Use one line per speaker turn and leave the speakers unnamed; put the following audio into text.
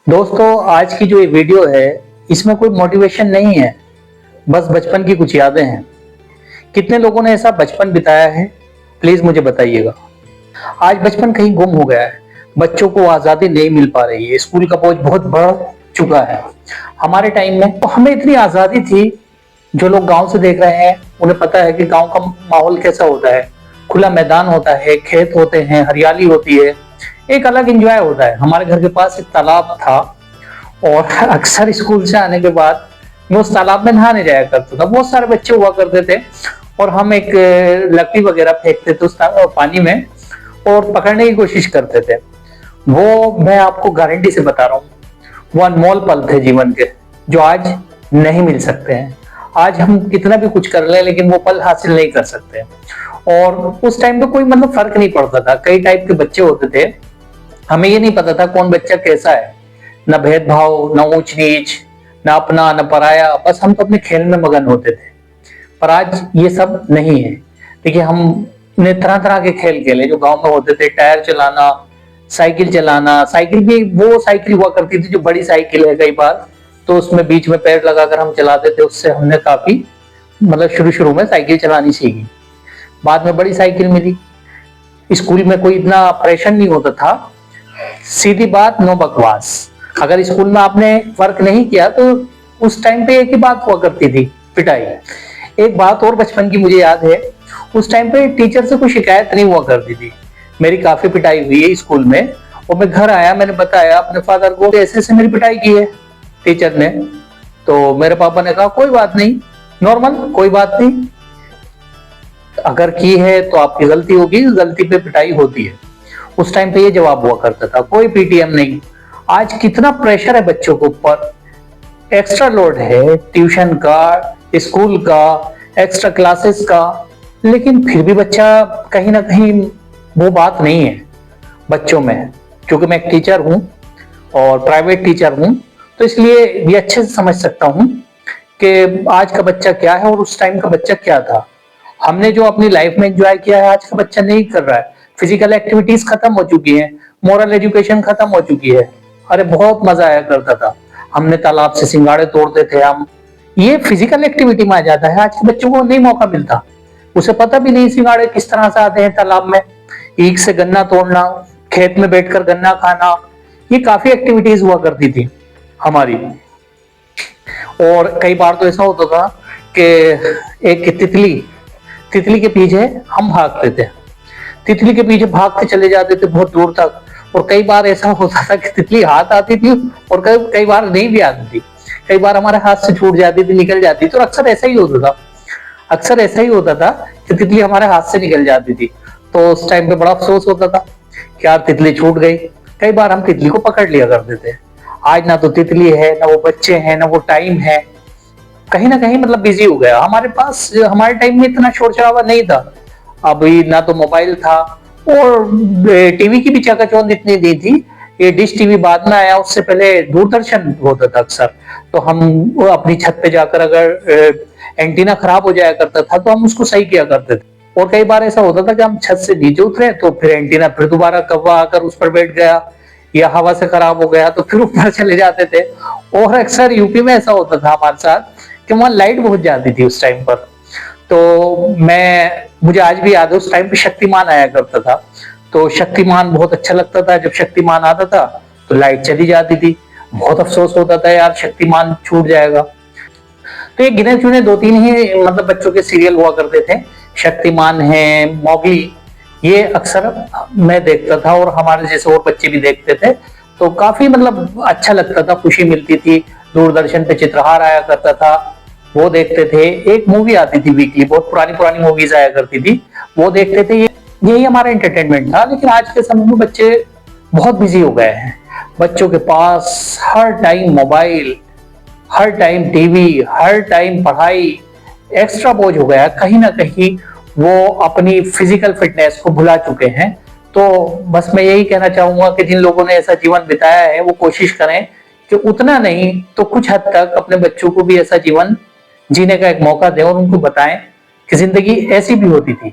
दोस्तों, आज की जो ये वीडियो है इसमें कोई मोटिवेशन नहीं है, बस बचपन की कुछ यादें हैं। कितने लोगों ने ऐसा बचपन बिताया है, प्लीज मुझे बताइएगा। आज बचपन कहीं गुम हो गया है, बच्चों को आजादी नहीं मिल पा रही है, स्कूल का बोझ बहुत बढ़ चुका है। हमारे टाइम में तो हमें इतनी आजादी थी। जो लोग गांव से देख रहे हैं उन्हें पता है कि गांव का माहौल कैसा होता है। खुला मैदान होता है, खेत होते हैं, हरियाली होती है, एक अलग एंजॉय होता है। हमारे घर के पास एक तालाब था और अक्सर स्कूल से आने के बाद मैं उस तालाब में नहाने जाया करता था। बहुत सारे बच्चे हुआ करते थे और हम एक लकड़ी वगैरह फेंकते थे उस पानी में और पकड़ने की कोशिश करते थे। वो मैं आपको गारंटी से बता रहा हूँ, वो अनमोल पल थे जीवन के, जो आज नहीं मिल सकते हैं। आज हम कितना भी कुछ कर लें लेकिन वो पल हासिल नहीं कर सकते। और उस टाइम पे कोई मतलब फर्क नहीं पड़ता था, कई टाइप के बच्चे होते थे, हमें ये नहीं पता था कौन बच्चा कैसा है। न भेदभाव, न ऊंच नीच, न अपना न पराया, बस हम तो अपने खेल में मगन होते थे। पर आज ये सब नहीं है। देखिए, हमने तरह तरह के खेल खेले जो गांव में होते थे। टायर चलाना, साइकिल चलाना। साइकिल भी वो साइकिल हुआ करती थी जो बड़ी साइकिल है कई बार, तो उसमें बीच में पैर लगाकर हम चलाते थे। उससे हमने काफी मतलब शुरू शुरू में साइकिल चलानी सीखी। बाद में बड़ी साइकिल मिली। स्कूल में कोई इतना प्रेशर नहीं होता था। सीधी बात, नो बकवास। अगर स्कूल में आपने वर्क नहीं किया तो उस टाइम पे एक ही बात हुआ करती थी, पिटाई। एक बात और बचपन की मुझे याद है, उस टाइम पे टीचर से कोई शिकायत नहीं हुआ करती थी। मेरी काफी पिटाई हुई है स्कूल में और मैं घर आया, मैंने बताया अपने फादर को ऐसे ऐसे मेरी पिटाई की है टीचर ने। तो मेरे पापा ने कहा कोई बात नहीं, नॉर्मल, कोई बात नहीं, अगर की है तो आपकी गलती होगी, गलती पे पिटाई होती है। उस टाइम पे ये जवाब हुआ करता था, कोई पीटीएम नहीं। आज कितना प्रेशर है बच्चों के ऊपर, एक्स्ट्रा लोड है ट्यूशन का, स्कूल का, एक्स्ट्रा क्लासेस का, लेकिन फिर भी बच्चा कहीं ना कहीं वो बात नहीं है बच्चों में। क्योंकि मैं एक टीचर हूं और प्राइवेट टीचर हूं, तो इसलिए ये अच्छे से समझ सकता हूं कि आज का बच्चा क्या है और उस टाइम का बच्चा क्या था। हमने जो अपनी लाइफ में एंजॉय किया है आज का बच्चा नहीं कर रहा है। फिजिकल एक्टिविटीज खत्म हो चुकी हैं, मोरल एजुकेशन खत्म हो चुकी है। अरे बहुत मजा आया करता था, हमने तालाब से सिंगाड़े तोड़ते थे हम। ये फिजिकल एक्टिविटी में आ जाता है, आज के बच्चों को नहीं मौका मिलता। उसे पता भी नहीं सिंगाड़े किस तरह से आते हैं तालाब में। ईख से गन्ना तोड़ना, खेत में बैठकर गन्ना खाना, ये काफी एक्टिविटीज हुआ करती थी हमारी। और कई बार तो ऐसा होता था कि एक तितली के पीछे हम भागते थे। तितली के पीछे भाग के चले जाते थे बहुत दूर तक। और कई बार ऐसा होता था कि तितली हाथ आती थी और कई बार नहीं भी आती थी। कई बार हमारे हाथ से छूट जाती थी, निकल जाती थी। तो अक्सर ऐसा ही होता था, अक्सर ऐसा ही होता था कि तितली हमारे हाथ से निकल जाती थी। तो उस टाइम पे बड़ा अफसोस होता था कि यार तितली छूट गई। कई बार हम तितली को पकड़ लिया करते थे। आज ना तो तितली है, ना वो बच्चे हैं, ना वो टाइम है। कहीं ना कहीं मतलब बिजी हो गया। हमारे पास हमारे टाइम में इतना शोर शराबा नहीं था। अभी ना तो मोबाइल था और टीवी की भी चकाचौंध इतनी नहीं थी। ये डिश टीवी बाद में आया, उससे पहले दूरदर्शन होता था अक्सर। तो हम अपनी छत पे जाकर अगर एंटीना खराब हो जाया करता था तो हम उसको सही किया करते थे। और कई बार ऐसा होता था कि हम छत से नीचे उतरे तो फिर एंटीना फिर दोबारा कौवा आकर उस पर बैठ गया या हवा से खराब हो गया तो फिर ऊपर चले जाते थे। और अक्सर यूपी में ऐसा होता था हमारे साथ कि वहां लाइट बहुत जाती थी उस टाइम पर। तो मुझे आज भी याद है, उस टाइम पे शक्तिमान आया करता था। तो शक्तिमान बहुत अच्छा लगता था। जब शक्तिमान आता था तो लाइट चली जाती थी, बहुत अफसोस होता था यार शक्तिमान छूट जाएगा। तो ये गिने चुने दो तीन ही मतलब बच्चों के सीरियल हुआ करते थे। शक्तिमान है, मोगली, ये अक्सर मैं देखता था और हमारे जैसे और बच्चे भी देखते थे। तो काफी मतलब अच्छा लगता था, खुशी मिलती थी। दूरदर्शन पे चित्रहार आया करता था, वो देखते थे। एक मूवी आती थी वीकली, बहुत पुरानी पुरानी मूवीज आया करती थी, वो देखते थे। यही हमारा एंटरटेनमेंट था। लेकिन आज के समय में बच्चे बहुत बिजी हो गए हैं। बच्चों के पास हर टाइम मोबाइल, हर टाइम टीवी, हर टाइम पढ़ाई, एक्स्ट्रा बोझ हो गया। कहीं ना कहीं वो अपनी फिजिकल फिटनेस को भुला चुके हैं। तो बस मैं यही कहना चाहूंगा कि जिन लोगों ने ऐसा जीवन बिताया है वो कोशिश करें कि उतना नहीं तो कुछ हद तक अपने बच्चों को भी ऐसा जीवन जीने का एक मौका दें और उनको बताएं कि जिंदगी ऐसी भी होती थी।